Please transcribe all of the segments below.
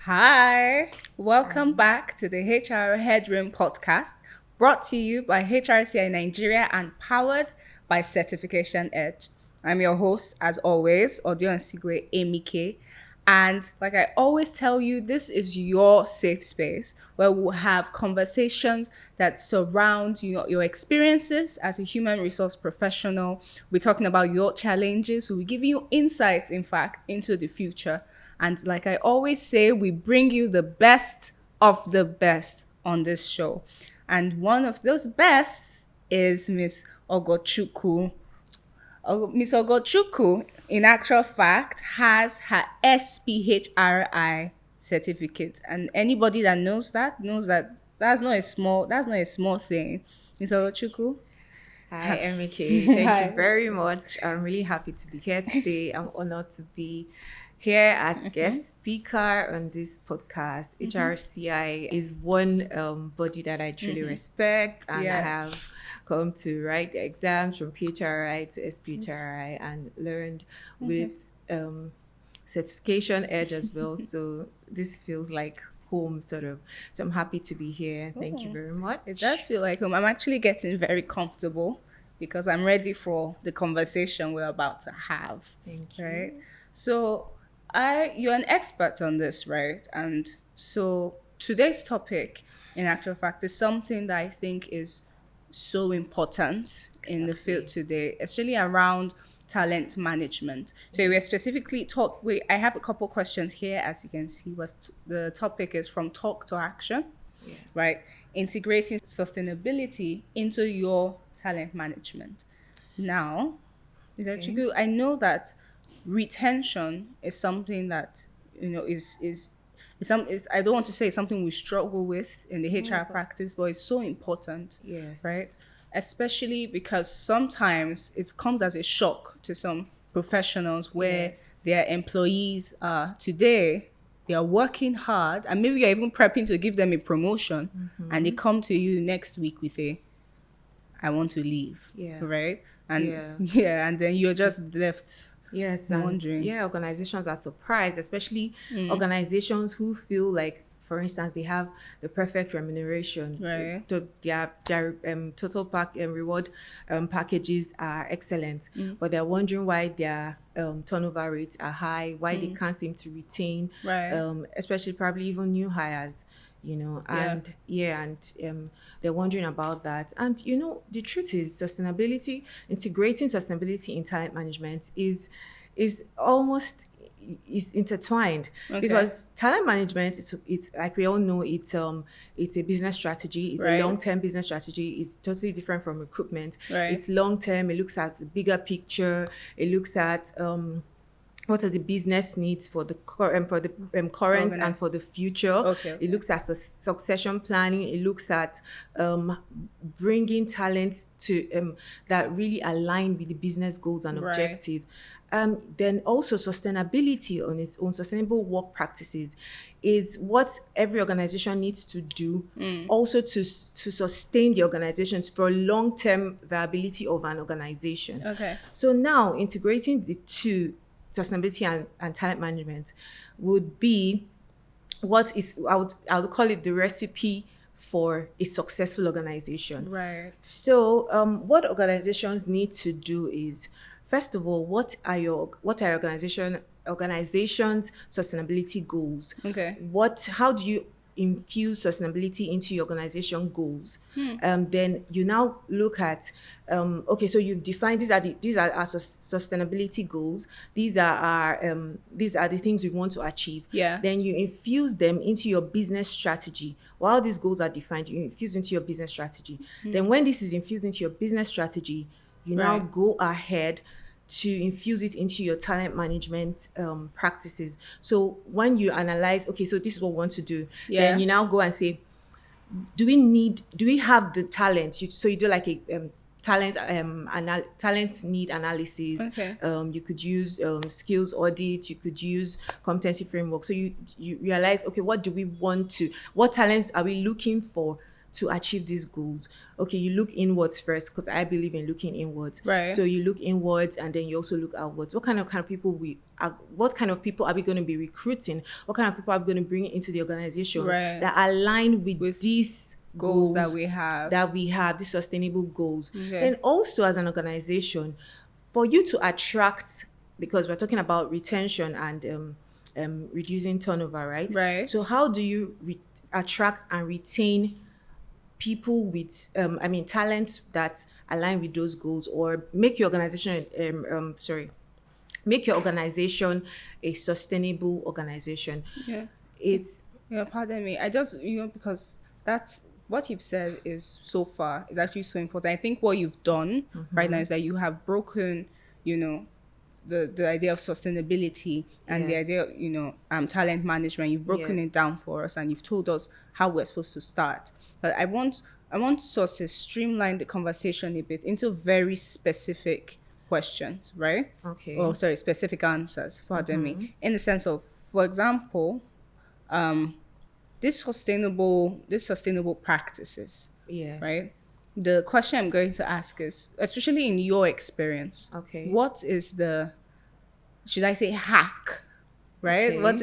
Hi, welcome back to the HR Headroom podcast, brought to you by HRCI Nigeria and powered by Certification Edge. I'm your host, as always, Audio and Sigwe Emike. And like I always tell you, this is your safe space where we'll have conversations that surround your experiences as a human resource professional. We're talking about your challenges. We're giving you insights, in fact, into the future. And like I always say, we bring you the best of the best on this show. And one of those bests is Miss Ogochukwu. Miss Ogochukwu, in actual fact, has her SPHRI certificate. And anybody that knows that that's not a small thing. Miss Ogochukwu. Hi, Emike. Thank you Hi. very much. I'm really happy to be here today. I'm honored to be here as guest speaker on this podcast. HRCI is one body that I truly respect, and I Yeah. have come to write the exams from PHRI to SPHRI and learned with certification edge as well. So this feels like home, sort of. So I'm happy to be here. Thank you very much. It does feel like home. I'm actually getting very comfortable because I'm ready for the conversation we're about to have. Thank you. Right? So you're an expert on this, right? And so today's topic, in actual fact, is something that I think is so important in the field today, especially around talent management. So we're specifically I have a couple questions here, as you can see. The topic is from talk to action, Yes. right? Integrating sustainability into your talent management. Now, is actually I know that retention is something that is I don't want to say it's something we struggle with in the HR practice, but it's so important, Yes. right? Especially because sometimes it comes as a shock to some professionals where Yes. their employees are today, they are working hard and maybe you're even prepping to give them a promotion and they come to you next week with I want to leave. Yeah. Right? And Yeah. yeah, and then you're just left Yes, and wondering. organizations are surprised, especially organizations who feel like, for instance, they have the perfect remuneration. Right. Their total reward packages are excellent, but they're wondering why their turnover rates are high, why they can't seem to retain, Right. especially probably even new hires. They're wondering about that. And the truth is, integrating sustainability in talent management is intertwined. Okay. Because talent management it's like we all know, it's a business strategy. It's Right. a long-term business strategy. It's totally different from recruitment. Right. It's long-term. It looks at the bigger picture. It looks at what are the business needs for the current and for the future. Okay. It looks at succession planning. It looks at bringing talent to that really align with the business goals and Right. objectives. Then also sustainability on its own, sustainable work practices is what every organization needs to do also to sustain the organization for long-term viability of an organization. Okay. So now integrating the two, sustainability and talent management, would be I would call it the recipe for a successful organization. Right. So what organizations need to do is, first of all, what are organization's sustainability goals? Okay. How do you infuse sustainability into your organization goals? Then you now look at so you've defined these are our sustainability goals. These are the things we want to achieve. Yes. Then you infuse them into your business strategy. While these goals are defined, you infuse into your business strategy. Then when this is infused into your business strategy, you now Right. go ahead to infuse it into your talent management practices. So when you analyze, okay, so this is what we want to do, then you Yes. now go and say, do we have the talent? So you do like a talent need analysis. Okay. You could use skills audit. You could use competency framework. So you realize, okay, what talents are we looking for to achieve these goals, okay, you look inwards first, because I believe in looking inwards. Right. So you look inwards and then you also look outwards. What kind of people are we going to be recruiting? What kind of people are we going to bring into the organization Right. that align with With these goals goals that we have. these sustainable goals. Okay. Then also as an organization, for you to attract, because we're talking about retention and reducing turnover, right? Right. So how do you attract and retain people with talents that align with those goals, or make your organization make your organization a sustainable organization? Yeah. It's Yeah, pardon me. I just, because that's what you've said is so far is actually so important. I think what you've done right now is that you have broken, you know, the idea of sustainability and the Yes. idea, talent management. You've broken Yes. it down for us and you've told us how we're supposed to start. But I want us to streamline the conversation a bit into very specific questions, right? Okay. Oh, sorry, specific answers, pardon me. In the sense of, for example, this sustainable practices, Yes. right? The question I'm going to ask is, especially in your experience, Okay. what is the, should I say, hack, right? Okay. What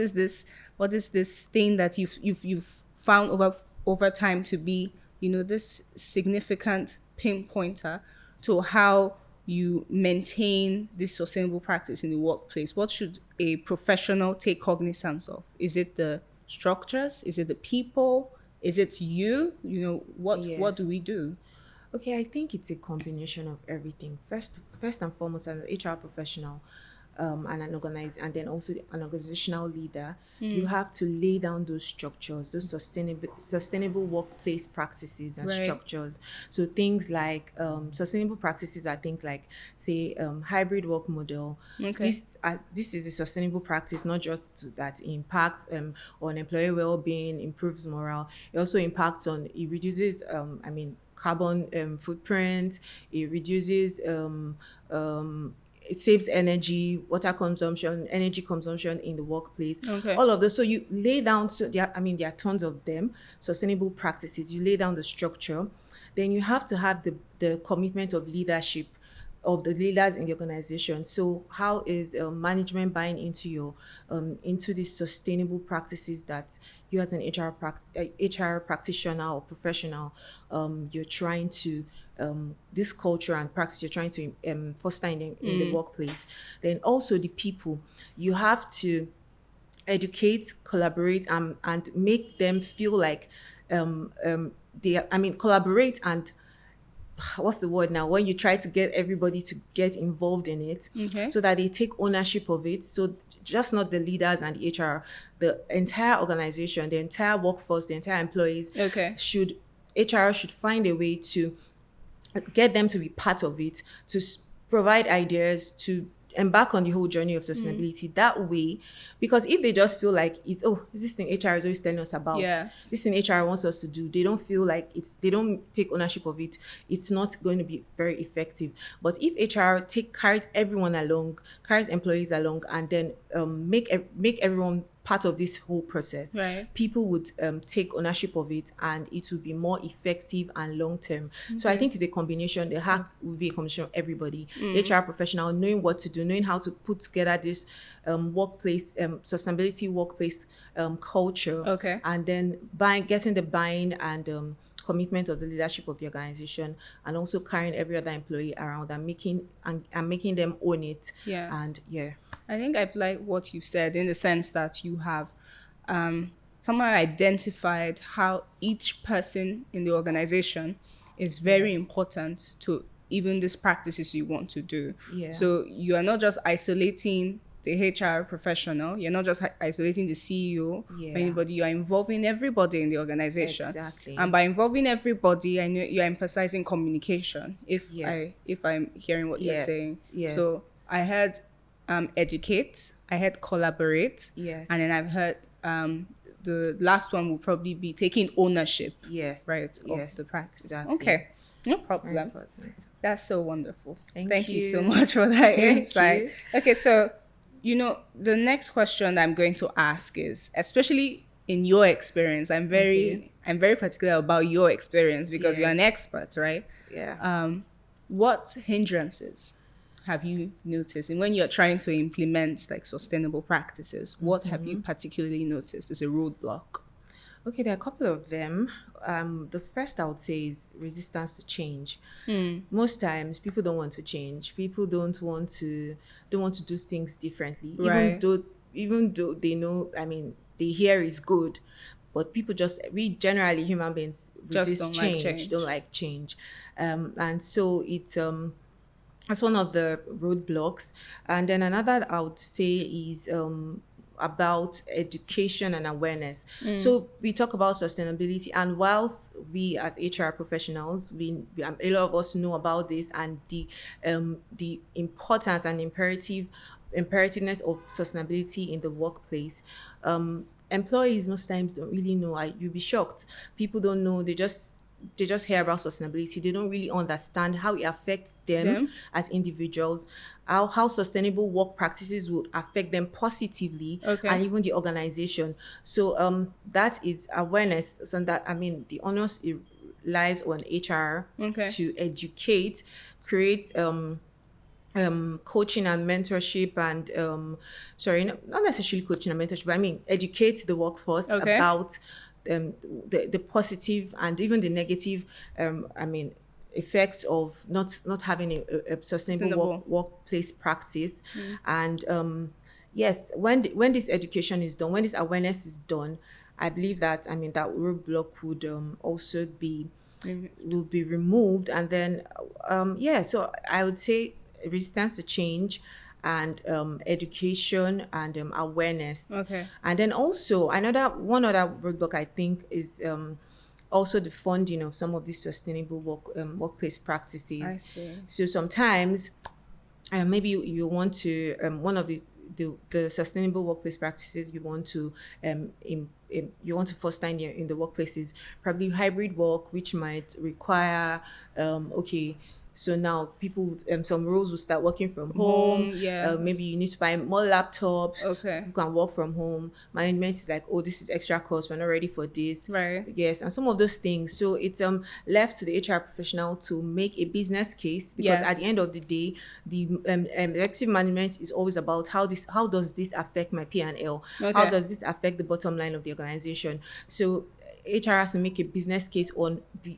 is this thing that you've found over time to be, this significant pinpointer to how you maintain this sustainable practice in the workplace? What should a professional take cognizance of? Is it the structures? Is it the people? Is it you? What do Yes. we do? Okay, I think it's a combination of everything. First and foremost, as an HR professional, and then also an organizational leader, you have to lay down those structures, those sustainable workplace practices and Right. structures. So things like sustainable practices are things like, say, hybrid work model. Okay. This is a sustainable practice, not just that impacts on employee well-being, improves morale. It also impacts on, it reduces carbon footprint. It reduces it saves energy, water consumption, energy consumption in the workplace. Okay. All of those. So you lay down, there are tons of them, sustainable practices. You lay down the structure. Then you have to have the commitment of leadership, of the leaders in the organization. So how is management buying into these sustainable practices that you as an HR practitioner or professional, you're trying to this culture and practice you're trying to foster in the workplace? Then also the people, you have to educate, collaborate, and make them feel like collaborate and what's the word now, when you try to get everybody to get involved in it, Okay. so that they take ownership of it. So just not the leaders and the HR, the entire organization, the entire workforce, the entire employees, Okay. HR should find a way to get them to be part of it, to provide ideas, to embark on the whole journey of sustainability that way. Because if they just feel like it's, oh, this thing HR is always telling us about, Yes. this thing HR wants us to do, they don't feel like they don't take ownership of it, it's not going to be very effective. But if HR carries everyone along, carries employees along, and then make everyone part of this whole process, Right. people would take ownership of it, and it will be more effective and long term. So I think it's a combination. The hack will be a combination of everybody, HR professional knowing what to do, knowing how to put together this workplace sustainability workplace culture, Okay. and then getting the buy-in and commitment of the leadership of the organization, and also carrying every other employee around and making them own it. Yeah. And yeah. I think I've liked what you said in the sense that you have somehow identified how each person in the organization is very Yes. important to even these practices you want to do. Yeah. So you are not just isolating the HR professional, you're not just isolating the CEO Yeah. or anybody, you are involving everybody in the organization. Exactly. And by involving everybody, I know you're emphasizing communication, Yes. if I'm hearing what you're Yes. saying. Yes. So I heard educate, I heard collaborate, Yes. and then I've heard the last one will probably be taking ownership, Yes. right, Yes. of the practice. Exactly. Okay, no Very problem. important. That's so wonderful. Thank you so you. much for that Thank insight. you. Okay, so the next question I'm going to ask is, especially in your experience, I'm very I'm very particular about your experience because you're Yes. an expert, right? Yeah. What hindrances have you noticed? And when you're trying to implement like sustainable practices, what have you particularly noticed as a roadblock? Okay, there are a couple of them. The first I would say is resistance to change. Most times people don't want to change. People don't want to do things differently. Right. Even though they know, I mean, they hear is good, but people just we generally human beings Just resist don't like change, don't change. like change. And so that's one of the roadblocks. And then another I would say is about education and awareness. So we talk about sustainability, and whilst we as HR professionals, a lot of us know about this and the importance and imperativeness of sustainability in the workplace. Employees most times don't really know. You'll be shocked. People don't know. They just hear about sustainability. They don't really understand how it affects them Them? as individuals, how sustainable work practices would affect them positively Okay. and even the organization. So that is awareness. So that, I mean, the onus it lies on HR Okay. to educate, create coaching and mentorship and sorry, not necessarily coaching and mentorship, but I mean educate the workforce Okay. about the positive and even the negative I mean effects of not having a sustainable Sustainable. workplace practice. And yes, when this education is done, when this awareness is done, I believe that, I mean, that roadblock would also be Mhm. will be removed. And then yeah, so I would say resistance to change and education and awareness. Okay. And then also another one other roadblock I think is also the funding of some of these sustainable workplace I practices. see. So sometimes maybe you want to one of the sustainable workplace practices you want to you want to foster in the workplaces, probably hybrid work, which might require okay, so now people some roles will start working from home. Home, Maybe yes. you need to buy more laptops so Okay. people can work from home. Management is like, oh, this is extra cost, we're not ready for this. Right. Yes, and some of those things. So it's left to the HR professional to make a business case, because Yeah. at the end of the day, the executive management is always about how does this affect my P&L? How Okay. does this affect the bottom line of the organization? So HR has to make a business case on the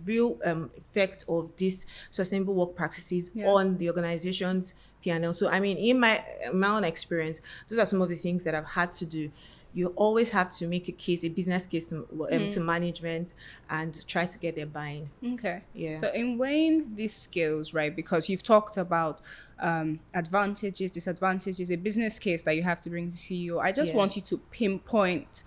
real effect of these sustainable work practices Yeah. on the organization's P&L. So I mean, in my own experience, those are some of the things that I've had to do. You always have to make a business case to management and try to get their buy-in. Okay. Yeah. So in weighing these skills, right, because you've talked about advantages, disadvantages, a business case that you have to bring to CEO, I just want you Yes. to pinpoint,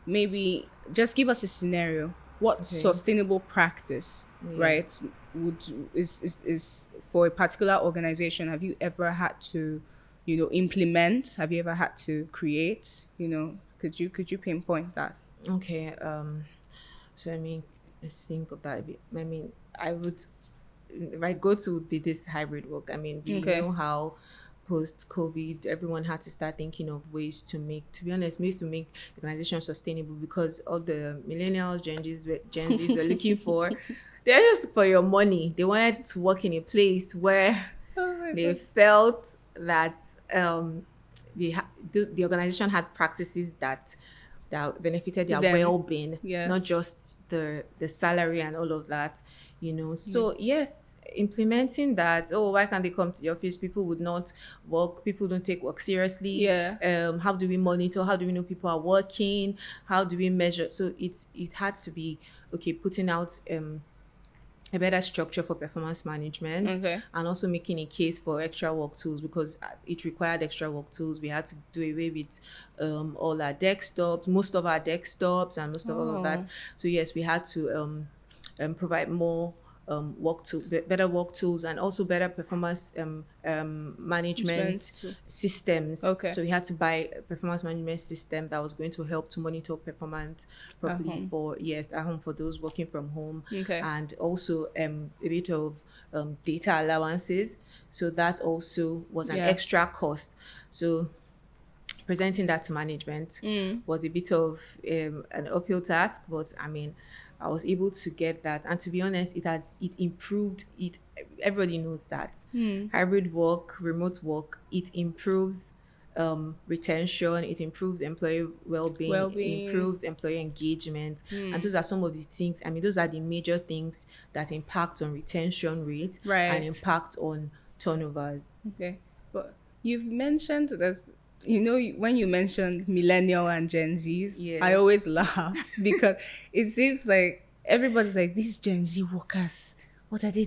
maybe just give us a scenario. What Okay. sustainable practice, right, Yes. would is for a particular organization have you ever had to, implement? Have you ever had to create? Could you pinpoint that? Okay. So I mean, let's think of that a bit. I mean, I would my go-to would be this hybrid work. I mean, we Okay. know how post-COVID everyone had to start thinking of ways to be honest, ways to make organizations sustainable, because all the millennials, Gen Zs were looking for, they're just for your money. They wanted to work in a place where Oh my they god. felt that the organization had practices that benefited their Them. well-being, not Yes. just the salary and all of that. So yes, implementing that. Oh, why can't they come to the office? People would not work. People don't take work seriously. Yeah. How do we monitor? How do we know people are working? How do we measure? So it had to be okay, putting out a better structure for performance management, Okay. and also making a case for extra work tools, because it required extra work tools. We had to do away with all our desktops, most of our desktops, and most of all of that. Oh, So yes, we had to provide more better work tools, and also better performance management management. systems. Okay. So we had to buy a performance management system that was going to help to monitor performance At properly home. for, yes, at home, for those working from home. Okay. And also a bit of data allowances. So that also was an Yeah. extra cost. So presenting that to management was a bit of an uphill task, but I mean, I was able to get that. And to be honest, it improved it. Everybody knows that hybrid work, remote work, it improves retention, it improves employee well-being, it improves employee engagement. And those are some of the things, I mean, those are the major things that impact on retention rate and impact on turnover. Okay. But you've mentioned this, you know, when you mentioned millennial and Gen Zs, Yes. I always laugh because it seems like everybody's like, these Gen Z workers, what are they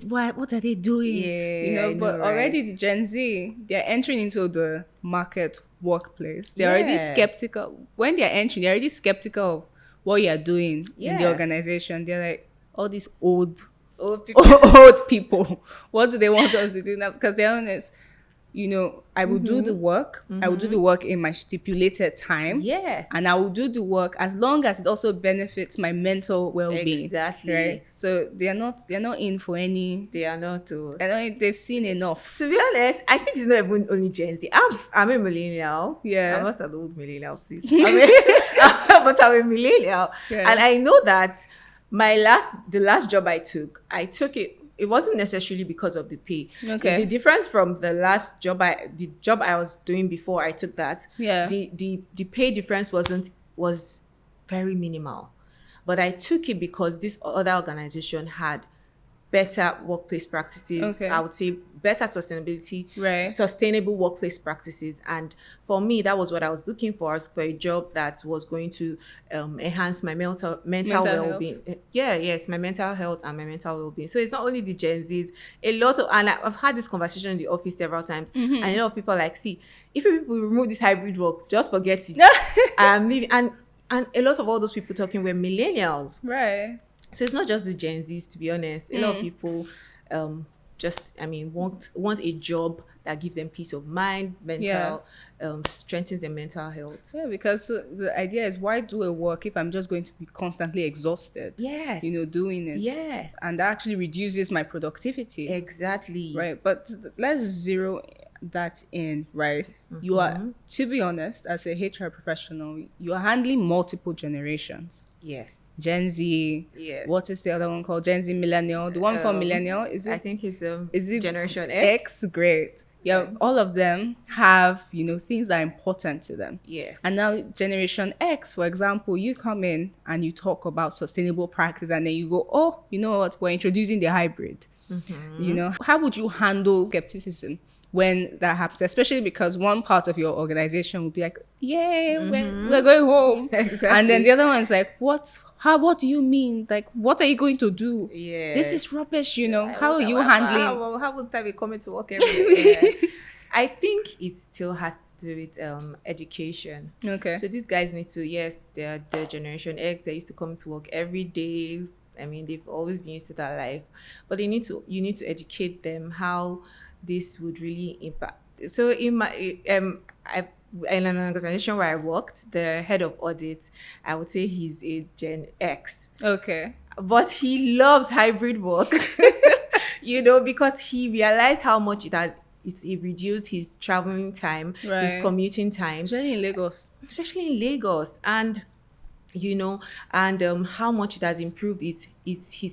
doing? Yeah, You know, I but know, already right? the Gen Z, they're entering into the market workplace. They're already Yeah. skeptical. When they're entering, they're already skeptical of what you're doing in the Yes. organization. They're like, all these old Old people. old people. What do they want us to do now? Because they're honest. You know, I will do the work. I will do the work in my stipulated time. Yes. And I will do the work as long as it also benefits my mental well-being. Exactly. Right. So they're not in for any. They are not to. They've seen enough. To be honest, I think it's not even only Gen Z. I'm a millennial. Yeah. I'm not an old millennial, please. But I'm a millennial. Yeah. And I know that the last job I took it. It wasn't necessarily because of the pay. Okay. The difference from the job I was doing before I took that, Yeah. the pay difference was very minimal. But I took it because this other organization had better workplace practices. Okay. I would say better sustainability, Right. sustainable workplace practices. And for me, that was what I was looking for a job that was going to enhance my mental well-being. Yes, my mental health and my mental well-being. So it's not only the Gen Zs, and I've had this conversation in the office several times, and a lot of people are like, see, if people remove this hybrid work, just forget it. I'm leaving. And a lot of all those people talking were millennials. Right. So it's not just the Gen Zs, to be honest. A lot of people want a job that gives them peace of mind, strengthens their mental health. Yeah, because the idea is, why do a work if I'm just going to be constantly exhausted? Yes. You know, doing it. Yes. And that actually reduces my productivity. Exactly. Right. But let's zero that in, right? You are, to be honest, as a HR professional, you are handling multiple generations. Yes. Gen Z. Yes. What is the other one called? Gen Z millennial. The one for millennial, is it? I think it's is it Generation X? Great. Yeah, all of them have, you know, things that are important to them. Yes. And now Generation X, for example, you come in and you talk about sustainable practice, and then you go, oh, you know what, we're introducing the hybrid. You know, how would you handle skepticism when that happens, especially because one part of your organization will be like, yay, we're going home. Exactly. And then the other one is like, what do you mean? Like, what are you going to do? Yes. This is rubbish, you know. How are you handling? How would I be coming to work every day? I think it still has to do with education. Okay. So these guys need to, yes, they're Generation X. They used to come to work every day. I mean, they've always been used to that life. But you need to educate them how this would really impact. So in an organization where I worked, the head of audit, I would say he's a Gen X. Okay. But he loves hybrid work, you know, because he realized how much it reduced his traveling time, his commuting time. Especially in Lagos. And you know, and how much it has improved his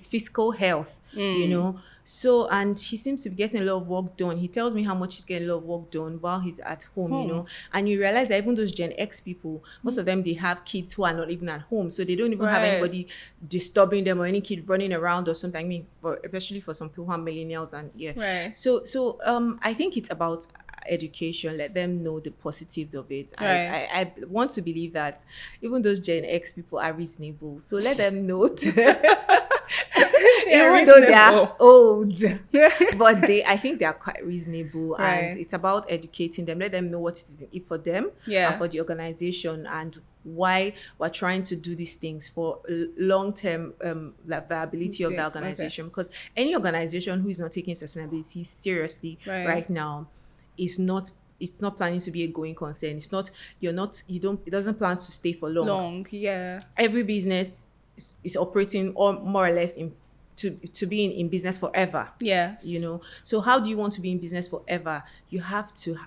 physical health, you know. So, and he seems to be getting a lot of work done. He tells me how much he's getting a lot of work done while he's at home, you know. And you realize that even those Gen X people, most of them, they have kids who are not even at home. So they don't even have anybody disturbing them or any kid running around or something. I mean, especially for some people who are millennials So I think it's about education. Let them know the positives of it. I want to believe that even those Gen X people are reasonable. So let them know even though they are old, but I think they are quite reasonable, and it's about educating them. Let them know what it is for them and for the organization, and why we're trying to do these things for long-term viability of the organization. Because any organization who is not taking sustainability seriously right now is not. It's not planning to be a going concern. It doesn't plan to stay for long. Every business is operating or more or less to be in business forever. Yes. You know, so how do you want to be in business forever? You have to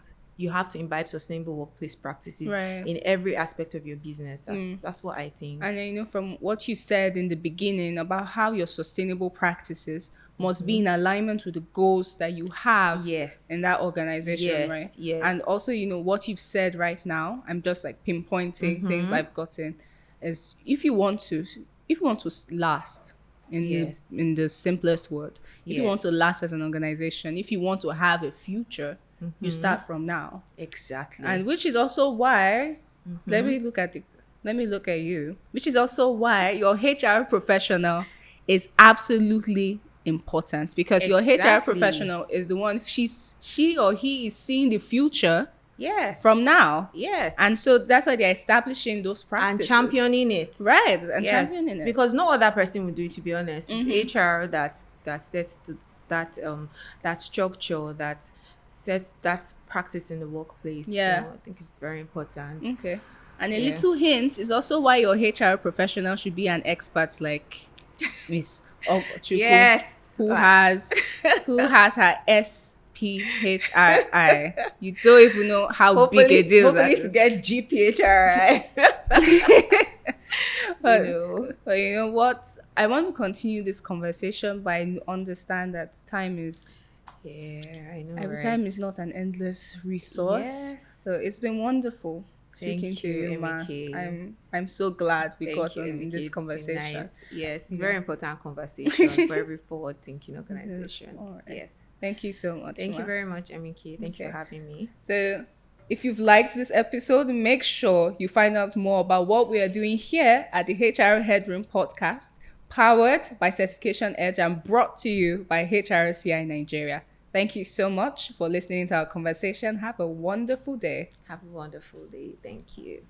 you have to imbibe sustainable workplace practices Right. in every aspect of your business. That's what I think. And you know, from what you said in the beginning about how your sustainable practices must be in alignment with the goals that you have Yes. in that organization, right? Yes. And also, you know, what you've said right now, I'm just like pinpointing things I've gotten, is if you want to last Yes. in the simplest word, if you want to Yes. last as an organization, if you want to have a future, you start from now. Exactly. And which is also why, let me look at you, which is also why your HR professional is absolutely important, because your HR Exactly. professional is the one, she or he is seeing the future Yes. from now. Yes. And so that's why they're establishing those And practices. championing it. Right. And Yes. championing it. Because no other person would do it, to be honest. It's HR that sets that structure, that sets that practice in the workplace. Yeah. So I think it's very important. Okay. And a Yeah. little hint is also why your HR professional should be an expert like Miss Ogochukwu, Yes. who has her SPHRI. You don't even know how big a deal that Hopefully to is. get GPHRI. But, you know. but you know what? I want to continue this conversation by understand that time is Yeah, I know. every Right? time is not an endless resource. Yes. So it's been wonderful speaking Thank to you, you, ma. Emike. I'm so glad we Thank got you, on Emike. this It's been conversation. nice. Yes, it's very important conversation for every forward-thinking organization. All right. Yes. Thank you so much. Thank ma. you very much, Emike. Thank you Okay. for having me. So, if you've liked this episode, make sure you find out more about what we are doing here at the HR Headroom podcast, powered by Certification Edge and brought to you by HRCI Nigeria. Thank you so much for listening to our conversation. Have a wonderful day. Have a wonderful day. Thank you.